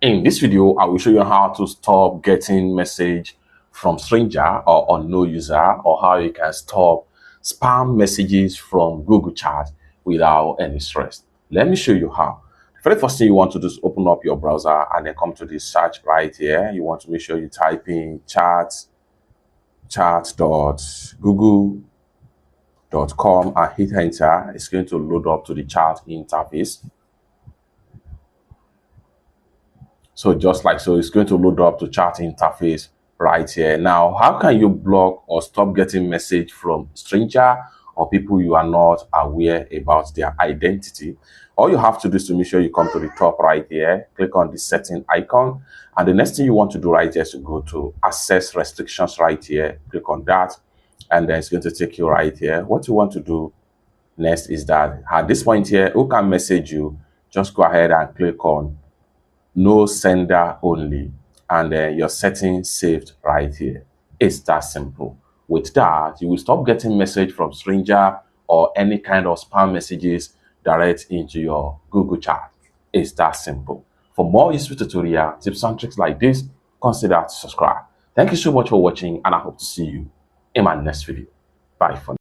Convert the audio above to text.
In this video, I will show you how to stop getting message from stranger or unknown user, or how you can stop spam messages from Google Chat without any stress. Let me show you how. The very first thing you want to do is open up your browser and then come to this search right here. You want to make sure you type in chat.google.com and hit enter. It's going to load up to the chat interface. So just like so, it's going to load up to chat interface right here. Now, how can you block or stop getting message from stranger or people you are not aware about their identity? All you have to do is to make sure you come to the top right here, click on the setting icon, and the next thing you want to do right here is to go to access restrictions right here, click on that, and then it's going to take you right here. What you want to do next is that at this point here, who can message you, just go ahead and click on no sender only, and then your settings saved right here. It's that simple. With that, you will stop getting message from stranger or any kind of spam messages direct into your Google Chat. It's that simple. For more useful tutorial tips and tricks like this, consider to subscribe. Thank you so much for watching, and I hope to see you in my next video. Bye for now.